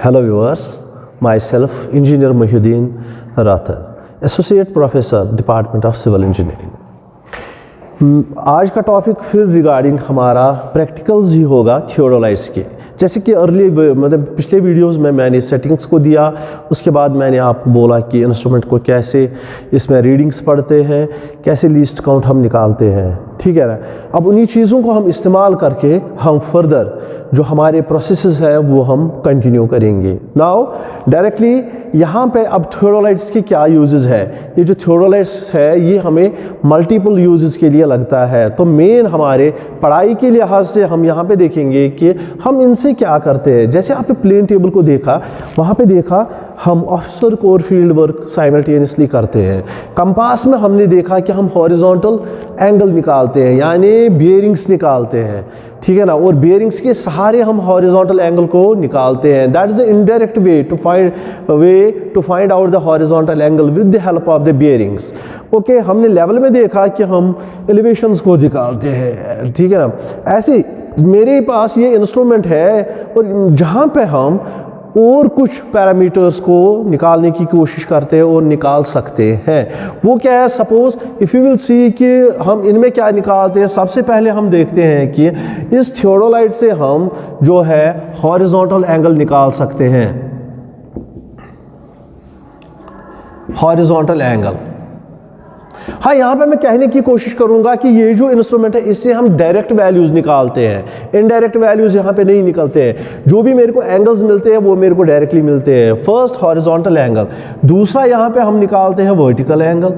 Hello viewers, myself Engineer Muhyiddin Rathar, Associate Professor, Department of Civil Engineering। आज का topic फिर regarding हमारा practicals ही होगा थियोडोलाइट्स के। जैसे कि अर्ली मतलब पिछले वीडियोस में मैंने सेटिंग्स को दिया, उसके बाद मैंने आपको बोला कि इंस्ट्रूमेंट को कैसे इसमें रीडिंग्स पढ़ते हैं, कैसे लीस्ट काउंट हम निकालते हैं, ठीक है ना। अब उन्हीं चीज़ों को हम इस्तेमाल करके हम फर्दर जो हमारे प्रोसेसेस है वो हम कंटिन्यू करेंगे। नाउ डायरेक्टली यहाँ पे अब थियोडोलाइट्स के क्या यूजेस है। ये जो थियोडोलाइट्स है ये हमें मल्टीपल यूजेस के लिए लगता है। तो मेन हमारे पढ़ाई के लिहाज से हम यहाँ पे देखेंगे कि हम इनसे क्या करते हैं। जैसे आपने प्लेन टेबल को देखा, वहाँ पे देखा हम officer core field work simultaneously करते हैं। कंपास में हमने देखा कि हम हॉरिजॉन्टल एंगल निकालते हैं, यानी बियरिंग्स निकालते हैं, ठीक है ना। और बियरिंग्स के सहारे हम हॉरिजॉन्टल एंगल को निकालते हैं। That is the indirect way to find out the horizontal angle with the help of the bearings. Okay, हमने लेवल में देखा कि हम एलिवेशंस को निकालते हैं, ठीक है ना। ऐसे मेरे पास ये इंस्ट्रूमेंट है और जहाँ पे हम और कुछ पैरामीटर्स को निकालने की कोशिश करते हैं और निकाल सकते हैं। वो क्या है, suppose if you will see कि हम इनमें क्या निकालते हैं। सबसे पहले हम देखते हैं कि इस थियोडोलाइट से हम जो है हॉरिजॉन्टल एंगल निकाल सकते हैं। हॉरिजॉन्टल एंगल, हाँ, यहाँ पे मैं कहने की कोशिश करूंगा कि ये जो इंस्ट्रूमेंट है इससे हम डायरेक्ट वैल्यूज निकालते हैं, इनडायरेक्ट वैल्यूज यहाँ पे नहीं निकलते हैं। जो भी मेरे को एंगल्स मिलते हैं वो मेरे को डायरेक्टली मिलते हैं। फर्स्ट हॉरिजॉन्टल एंगल, दूसरा यहाँ पे हम निकालते हैं वर्टिकल एंगल।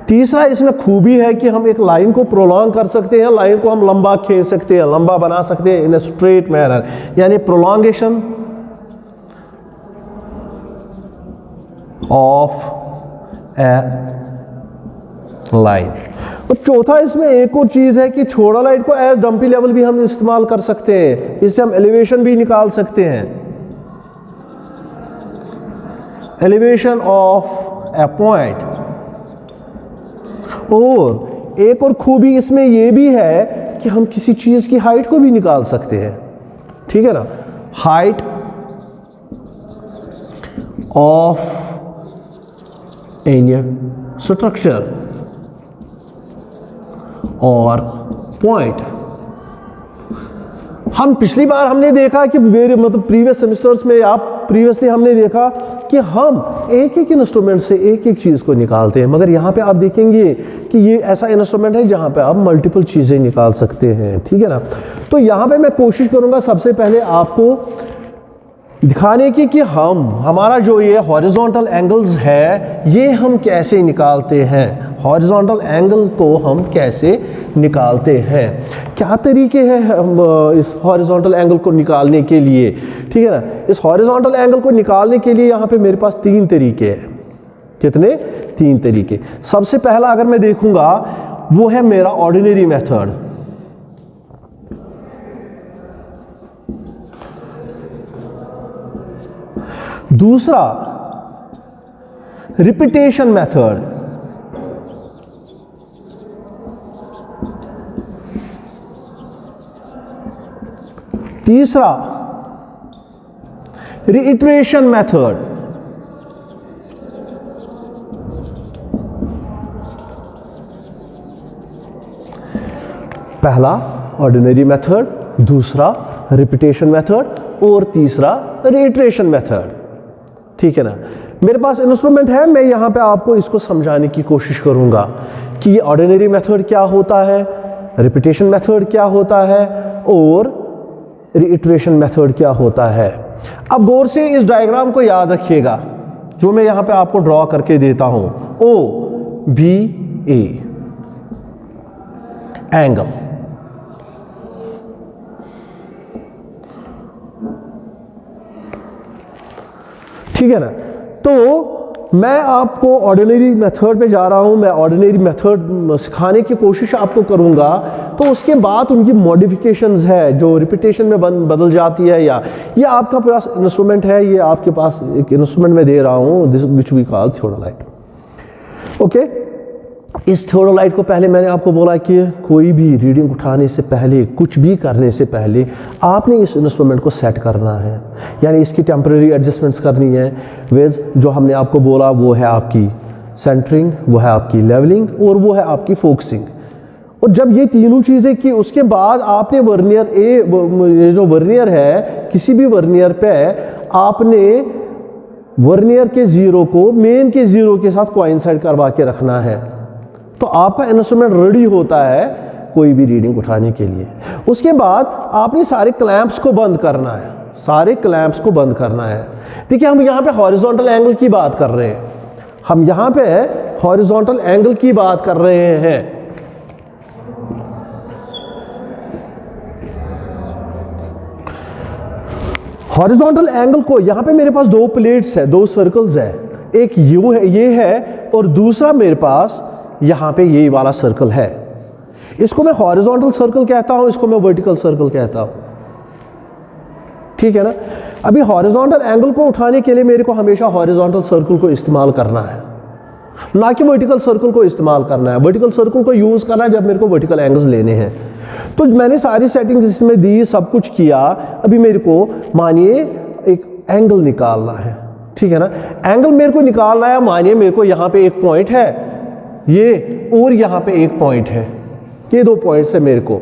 तीसरा इसमें खूबी है कि हम एक लाइन को प्रोलॉन्ग कर सकते हैं, लाइन को हम लंबा खींच सकते हैं, लंबा बना सकते हैं इन ए स्ट्रेट मैनर, यानी प्रोलॉन्गेशन ऑफ ए लाइन। और चौथा इसमें एक और चीज है कि थियोडोलाइट को एज डंपी लेवल भी हम इस्तेमाल कर सकते हैं। इससे हम एलिवेशन भी निकाल सकते हैं, एलिवेशन ऑफ ए पॉइंट। और एक और खूबी इसमें यह भी है कि हम किसी चीज की हाइट को भी निकाल सकते हैं, ठीक है ना। हाइट ऑफ एनी स्ट्रक्चर और पॉइंट। हम पिछली बार हमने देखा कि मतलब प्रीवियस सेमेस्टर्स में या प्रीवियसली हमने देखा कि हम एक एक इंस्ट्रूमेंट से एक एक चीज़ को निकालते हैं, मगर यहाँ पे आप देखेंगे कि ये ऐसा इंस्ट्रूमेंट है जहाँ पे आप मल्टीपल चीज़ें निकाल सकते हैं, ठीक है ना। तो यहाँ पे मैं कोशिश करूँगा सबसे पहले आपको दिखाने की कि हमारा जो ये हॉरिजॉन्टल एंगल्स है ये हम कैसे निकालते हैं। हॉरिजॉन्टल एंगल को हम कैसे निकालते हैं, क्या तरीके हैं इस हॉरिजॉन्टल एंगल को निकालने के लिए, ठीक है ना। इस हॉरिजॉन्टल एंगल को निकालने के लिए यहाँ पे मेरे पास 3 तरीके हैं। कितने? 3 तरीके। सबसे पहला अगर मैं देखूंगा वो है मेरा ऑर्डिनरी मेथड। दूसरा रिपीटेशन मेथड। तीसरा रीइटरेशन मेथड। पहला ऑर्डिनरी मेथड, दूसरा रिपीटेशन मेथड और तीसरा रीइटरेशन मेथड, ठीक है ना। मेरे पास इंस्ट्रूमेंट है, मैं यहाँ पे आपको इसको समझाने की कोशिश करूँगा कि ये ऑर्डिनरी मेथड क्या होता है, रिपीटेशन मेथड क्या होता है और रीइटरेशन मेथड क्या होता है। अब गौर से इस डायग्राम को याद रखिएगा जो मैं यहाँ पे आपको ड्रॉ करके देता हूँ। OBA एंगल, ठीक है ना। तो मैं आपको ऑर्डिनरी मेथड पे जा रहा हूं, मैं ऑर्डिनरी मेथड सिखाने की कोशिश आपको करूंगा। तो उसके बाद उनकी मॉडिफिकेशंस है जो रिपीटेशन में बदल जाती है, या ये आपका पास इंस्ट्रूमेंट है, ये आपके पास एक इंस्ट्रूमेंट में दे रहा हूं, this which we call theodolite. Okay, इस थियोडोलाइट को पहले मैंने आपको बोला कि कोई भी रीडिंग उठाने से पहले, कुछ भी करने से पहले आपने इस इंस्ट्रूमेंट को सेट करना है, यानी इसकी टेम्परेरी एडजस्टमेंट्स करनी है। वेज जो हमने आपको बोला वो है आपकी सेंटरिंग, वो है आपकी लेवलिंग और वो है आपकी फोकसिंग। और जब ये तीनों चीज़ें की उसके बाद आपने वर्नियर ये जो वर्नियर है, किसी भी वर्नियर पे आपने वर्नियर के ज़ीरो को मेन के ज़ीरो के साथ कोइंसाइड करवा के रखना है, तो आपका इंस्ट्रूमेंट रेडी होता है कोई भी रीडिंग उठाने के लिए। उसके बाद आपने सारे क्लैंप्स को बंद करना है, सारे क्लैंप्स को बंद करना है। देखिए हम यहाँ पे हॉरिजॉन्टल एंगल की बात कर रहे हैं, हम यहाँ पे हॉरिजॉन्टल एंगल की बात कर रहे हैं। हॉरिजॉन्टल एंगल को यहाँ पे मेरे पास दो प्लेट्स है, दो सर्कल्स है, एक यूं है, ये है, और दूसरा मेरे पास यहाँ पे ये वाला सर्कल है। इसको मैं हॉरिजॉन्टल सर्कल कहता हूँ, इसको मैं वर्टिकल सर्कल कहता हूँ, ठीक है ना। अभी हॉरिजॉन्टल एंगल को उठाने के लिए मेरे को हमेशा हॉरिजॉन्टल सर्कल को इस्तेमाल करना है, ना कि वर्टिकल सर्कल को इस्तेमाल करना है। वर्टिकल सर्कल को यूज़ करना है जब मेरे को वर्टिकल एंगल्स लेने हैं। तो मैंने सारी सेटिंग्स इसमें दी, सब कुछ किया। अभी मेरे को मानिए एक एंगल निकालना है, ठीक है ना। एंगल मेरे को निकालना है, मानिए मेरे को यहाँ पे एक पॉइंट है ये, और यहाँ पे एक पॉइंट है, ये दो पॉइंट्स है मेरे को,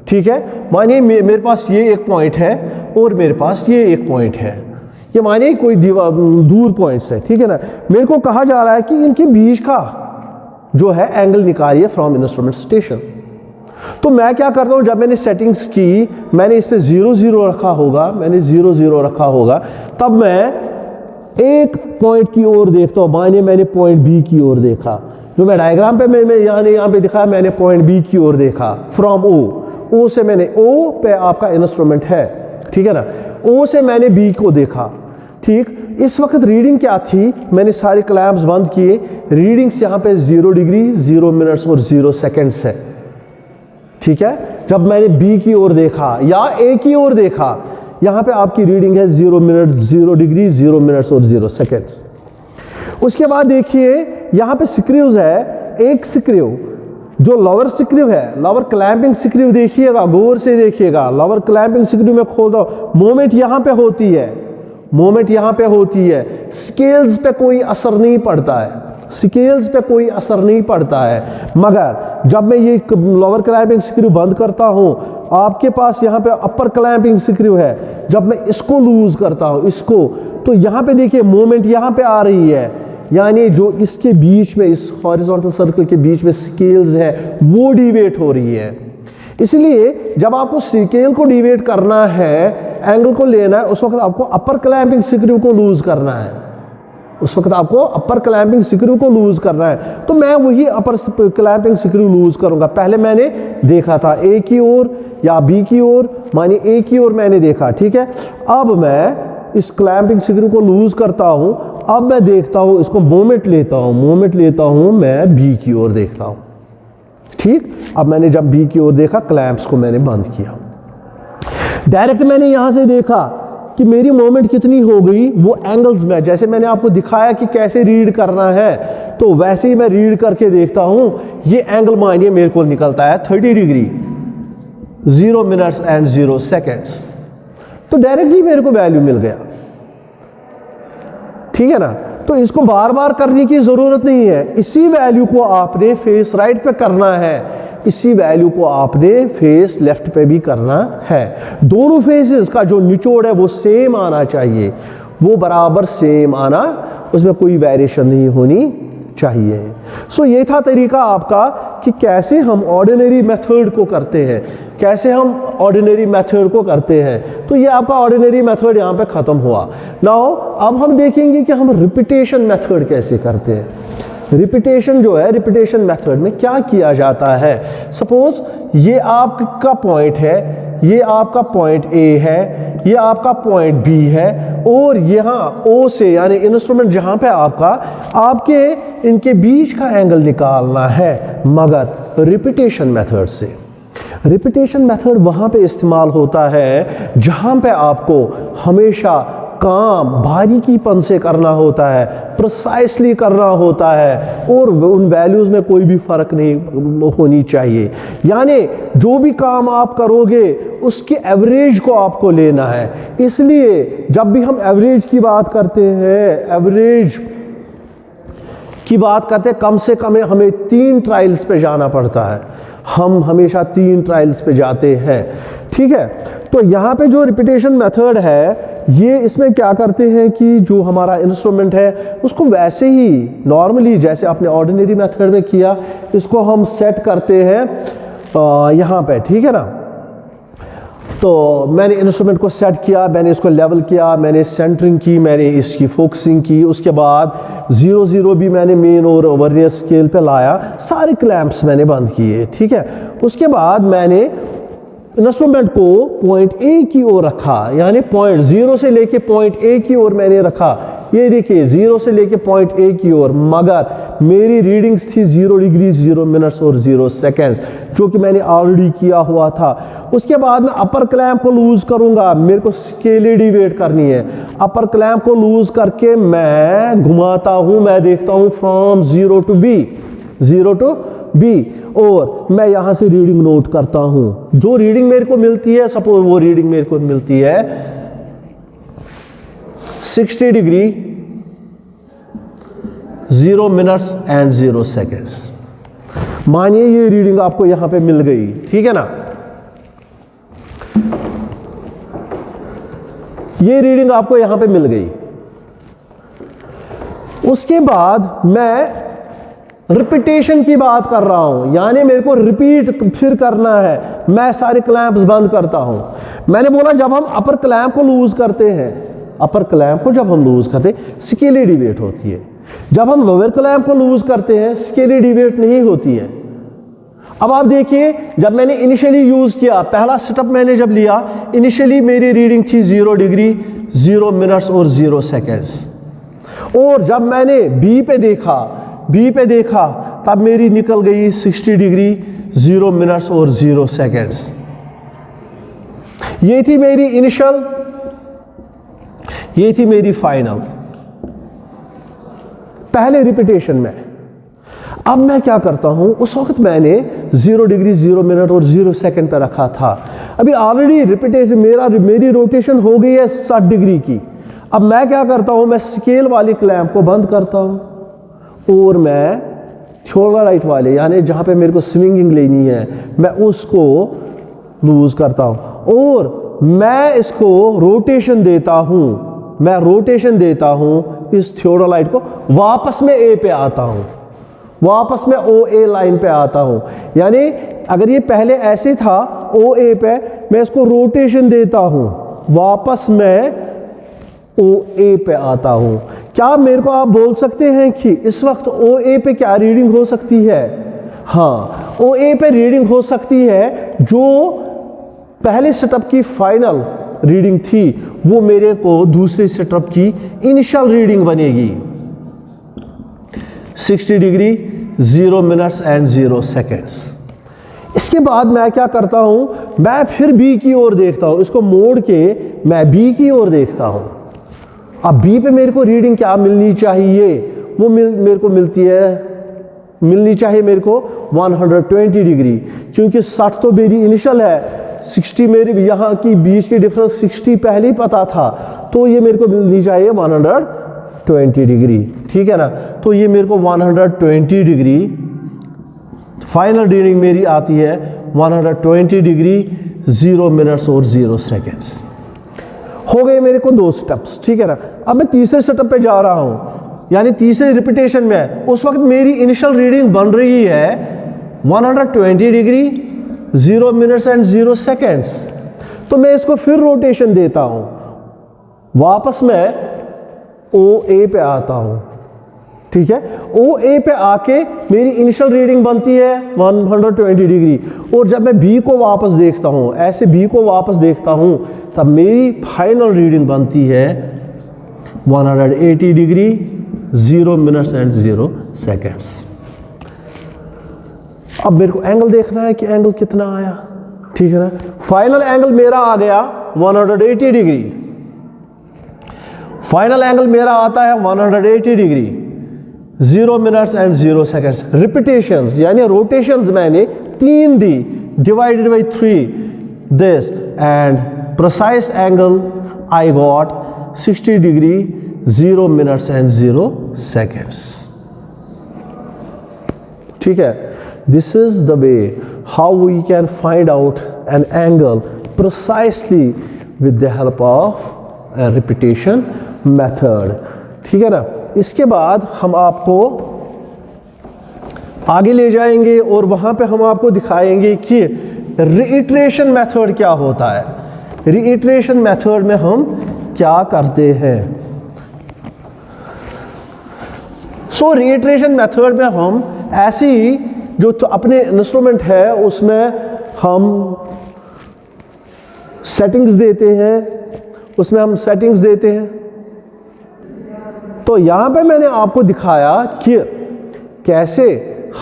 ठीक है। मानिए मेरे पास ये एक पॉइंट है और मेरे पास ये एक पॉइंट है, ये मानिए कोई दूर पॉइंट्स है, ठीक है ना। मेरे को कहा जा रहा है कि इनके बीच का जो है एंगल निकालिए फ्रॉम इंस्ट्रूमेंट स्टेशन। तो मैं क्या करता हूँ, जब मैंने सेटिंग्स की, मैंने इस पे 0 0 रखा होगा, मैंने 0 0 रखा होगा, तब मैं एक पॉइंट की ओर देखता हूँ। मानिए मैंने पॉइंट बी की ओर देखा, जो मैं डायग्राम पे मैं यहाँ पे दिखाया, मैंने पॉइंट बी की ओर देखा फ्रॉम ओ से, मैंने ओ पे आपका इंस्ट्रूमेंट है, ठीक है ना, ओ से मैंने बी को देखा, ठीक। इस वक्त रीडिंग क्या थी, मैंने सारे क्लैंप्स बंद किए, रीडिंग्स यहाँ पे 0 डिग्री 0 मिनट्स और 0 सेकेंड्स है, ठीक है। जब मैंने बी की ओर देखा या ए की ओर देखा, यहाँ पे आपकी रीडिंग है 0 मिनट 0 डिग्री 0 मिनट्स और 0 सेकेंड्स। उसके बाद देखिए यहाँ पे स्क्रूज है, एक स्क्रू जो लोअर स्क्रू है, लोअर क्लैंपिंग स्क्रू देखिएगा, गौर से देखिएगा। लोअर क्लैंपिंग स्क्रू में खोलता हूँ, मूवमेंट यहाँ पे होती है, मूवमेंट यहाँ पे होती है, स्केल्स पे कोई असर नहीं पड़ता है, स्केल्स पे कोई असर नहीं पड़ता है। मगर जब मैं ये लोअर क्लैंपिंग स्क्रू बंद करता हूँ, आपके पास यहाँ पे अपर क्लैंपिंग स्क्रू है, जब मैं इसको लूज करता हूँ, इसको, तो यहाँ पे देखिए मूवमेंट यहाँ पे आ रही है, यानी जो इसके बीच में, इस हॉरिजॉन्टल सर्कल के बीच में स्केल्स है वो डिवेट हो रही है। इसलिए जब आपको स्केल को डिवेट करना है, एंगल को लेना है, उस वक्त आपको अपर क्लैंपिंग स्क्रू को लूज करना है, उस वक्त आपको अपर क्लैंपिंग स्क्रू को लूज करना है। तो मैं वही अपर क्लैंपिंग स्क्रू लूज करूंगा। पहले मैंने देखा था ए की ओर या बी की ओर, मानिए ए की ओर मैंने देखा, ठीक है। अब मैं इस क्लैंपिंग स्क्रू को लूज करता हूं, अब मैं देखता हूं, इसको मोमेंट लेता हूं, मोमेंट लेता हूं, मैं बी की ओर देखता हूं, ठीक। अब मैंने जब बी की ओर देखा, क्लैंप्स को मैंने बंद किया, डायरेक्ट मैंने यहां से देखा कि मेरी मोमेंट कितनी हो गई, वो एंगल्स में, जैसे मैंने आपको दिखाया कि कैसे रीड करना है, तो वैसे ही मैं रीड करके देखता हूं। ये एंगल मानिए मेरे को निकलता है 30 डिग्री 0 मिनट्स एंड 0 सेकेंड्स, तो डायरेक्टली मेरे को वैल्यू मिल गया, ठीक है ना। तो इसको बार बार करने की जरूरत नहीं है, इसी वैल्यू को आपने फेस राइट पे करना है, इसी वैल्यू को आपने फेस लेफ्ट पे भी करना है। दोनों फेसेस का जो निचोड़ है वो सेम आना चाहिए, वो बराबर सेम आना, उसमें कोई वेरिएशन नहीं होनी चाहिए। सो ये था तरीका आपका कि कैसे हम ऑर्डिनरी मेथड को करते हैं, कैसे हम ऑर्डिनरी मेथड को करते हैं। तो ये आपका ऑर्डिनरी मेथड यहाँ पे ख़त्म हुआ। नाउ अब हम देखेंगे कि हम रिपीटेशन मेथड कैसे करते हैं। रिपीटेशन जो है, रिपीटेशन मेथड में क्या किया जाता है। सपोज ये आपका पॉइंट है, ये आपका पॉइंट ए है, ये आपका पॉइंट बी है, और यहाँ ओ से यानी इंस्ट्रूमेंट जहाँ पे आपके इनके बीच का एंगल निकालना है, मगर रिपीटेशन मेथड से। रिपीटेशन मेथड वहाँ पे इस्तेमाल होता है जहाँ पे आपको हमेशा काम बारीकीपन से करना होता है, प्रिसाइसली करना होता है और उन वैल्यूज़ में कोई भी फ़र्क नहीं होनी चाहिए। यानी जो भी काम आप करोगे उसके एवरेज को आपको लेना है। इसलिए जब भी हम एवरेज की बात करते हैं, कम से कम हमें 3 ट्रायल्स पे जाना पड़ता है। हम हमेशा 3 ट्रायल्स पे जाते हैं, ठीक है। तो यहाँ पे जो रिपीटेशन मेथड है, ये इसमें क्या करते हैं कि जो हमारा इंस्ट्रूमेंट है उसको वैसे ही नॉर्मली जैसे आपने ऑर्डिनरी मेथड में किया, इसको हम सेट करते हैं यहाँ पे, ठीक है ना। तो मैंने इंस्ट्रूमेंट को सेट किया, मैंने इसको लेवल किया, मैंने सेंटरिंग की, मैंने इसकी फोकसिंग की, उसके बाद 0-0 भी मैंने मेन और वर्नियर स्केल पे लाया, सारे क्लैंप्स मैंने बंद किए, ठीक है। उसके बाद मैंने इंस्ट्रूमेंट को पॉइंट ए की ओर रखा, यानी पॉइंट 0 से लेके पॉइंट ए की ओर मैंने रखा। ये देखिए 0 से लेके पॉइंट ए की ओर, मगर मेरी रीडिंग्स थी 0 डिग्री 0 मिनट्स और 0 सेकेंड्स, जो कि मैंने ऑलरेडी किया हुआ था। उसके बाद मैं अपर क्लैंप को लूज करूंगा, मेरे को स्केल डिवेट करनी है। अपर क्लैंप को लूज करके मैं घुमाता हूं, मैं देखता हूं फ्रॉम 0 टू बी, और मैं यहां से रीडिंग नोट करता हूं। जो रीडिंग मेरे को मिलती है, सपोज वो रीडिंग मेरे को मिलती है 60 डिग्री 0 मिनट्स एंड 0 सेकेंड्स। मानिए ये रीडिंग आपको यहां पे मिल गई, ठीक है ना। ये रीडिंग आपको यहां पे मिल गई। उसके बाद मैं रिपीटेशन की बात कर रहा हूं, यानी मेरे को रिपीट फिर करना है। मैं सारे क्लैंप्स बंद करता हूं। मैंने बोला जब हम अपर क्लैंप को लूज करते हैं, अपर क्लैंप को जब हम लूज करते हैं स्केल डिवेट होती है। जब हम लोअर क्लैंप को लूज करते हैं स्केल डिवेट नहीं होती है। अब आप देखिए, जब मैंने इनिशियली यूज किया, पहला स्टेप मैंने जब लिया, इनिशियली मेरी रीडिंग थी 0 डिग्री 0 मिनट्स और 0 सेकेंड्स, और जब मैंने बी पे देखा तब मेरी निकल गई 60 डिग्री 0 मिनट्स और 0 सेकेंड्स। ये थी मेरी इनिशियल, ये थी मेरी फाइनल, पहले रिपीटेशन में। अब मैं क्या करता हूं, उस वक्त मैंने 0 डिग्री 0 मिनट और 0 सेकेंड पे रखा था। अभी ऑलरेडी रिपीटेशन मेरी रोटेशन हो गई है 60 डिग्री की। अब मैं क्या करता हूं, मैं स्केल वाली क्लैंप को बंद करता हूं और मैं थियोडोलाइट वाले, यानी जहां पे मेरे को स्विंगिंग लेनी है, मैं उसको लूज करता हूं और मैं इसको रोटेशन देता हूं। मैं रोटेशन देता हूं इस थियोडोलाइट को, वापस में ए पे आता हूं, वापस में ओ ए लाइन पे आता हूं। यानी अगर ये पहले ऐसे था ओ ए पे, मैं इसको रोटेशन देता हूं, वापस में ओ ए पे आता हूं। क्या मेरे को आप बोल सकते हैं कि इस वक्त ओ ए पे क्या रीडिंग हो सकती है? हाँ, ओ ए पे रीडिंग हो सकती है जो पहले सेटअप की फाइनल रीडिंग थी, वो मेरे को दूसरे सेटअप की इनिशियल रीडिंग बनेगी 60 डिग्री 0 मिनट्स एंड 0 सेकेंड्स। इसके बाद मैं क्या करता हूं, मैं फिर बी की ओर देखता हूं, इसको मोड़ के मैं बी की ओर देखता हूं। अब बी पे मेरे को रीडिंग क्या मिलनी चाहिए? वो मेरे को मिलनी चाहिए मेरे को 120 डिग्री, क्योंकि 60 तो मेरी इनिशियल है, 60 मेरी यहाँ की बीच की डिफरेंस 60 पहले ही पता था, तो ये मेरे को मिलनी चाहिए 120 डिग्री, ठीक है ना। तो ये मेरे को 120 डिग्री फाइनल रीडिंग मेरी आती है 120 डिग्री 0 मिनट्स और 0 सेकेंड्स। हो गए मेरे को 2 स्टेप्स, ठीक है ना। अब मैं तीसरे सेटअप पे जा रहा हूं, यानी तीसरे रिपीटेशन में। उस वक्त मेरी इनिशियल रीडिंग बन रही है 120 डिग्री 0 मिनट्स एंड 0 सेकेंड्स। तो मैं इसको फिर रोटेशन देता हूं, वापस मैं ओ ए पे आता हूं, ठीक है। ओ ए पे आके मेरी इनिशियल रीडिंग बनती है 120 डिग्री, और जब मैं बी को वापस देखता हूं, ऐसे बी को वापस देखता हूं, तब मेरी फाइनल रीडिंग बनती है 180 डिग्री 0 मिनट्स एंड 0 सेकेंड्स। अब मेरे को एंगल देखना है कि एंगल कितना आया, ठीक है ना। फाइनल एंगल मेरा आ गया 180 डिग्री। फाइनल एंगल मेरा आता है 180 degree, 0 minutes and 0 seconds. Repetitions यानी रोटेशंस मैंने 3 दी, divided by 3 this, and precise angle I got 60 degree, 0 minutes and 0 seconds. ठीक है, this is the way how we can find out an angle precisely with the help of repetition method. ठीक है ना। इसके बाद हम आपको आगे ले जाएंगे और वहां पे हम आपको दिखाएंगे कि रीइटरेशन मेथड क्या होता है। रीइटरेशन मेथड में हम क्या करते हैं। सो रीइटरेशन मेथड में हम ऐसी जो तो अपने इंस्ट्रूमेंट है उसमें हम सेटिंग्स देते हैं, तो यहां पे मैंने आपको दिखाया कि कैसे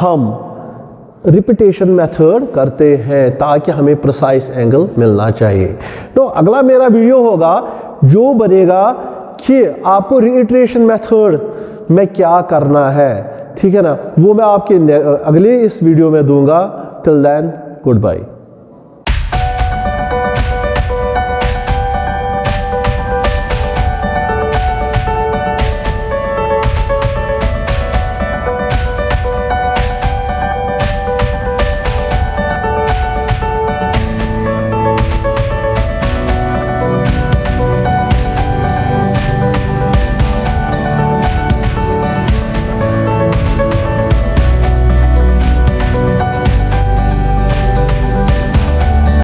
हम रिपीटेशन मेथड करते हैं ताकि हमें प्रिसाइज एंगल मिलना चाहिए। तो अगला मेरा वीडियो होगा जो बनेगा कि आपको रीइटरेशन मेथड में क्या करना है। ठीक है ना, वो मैं आपके अगले इस वीडियो में दूंगा। Till then, good bye.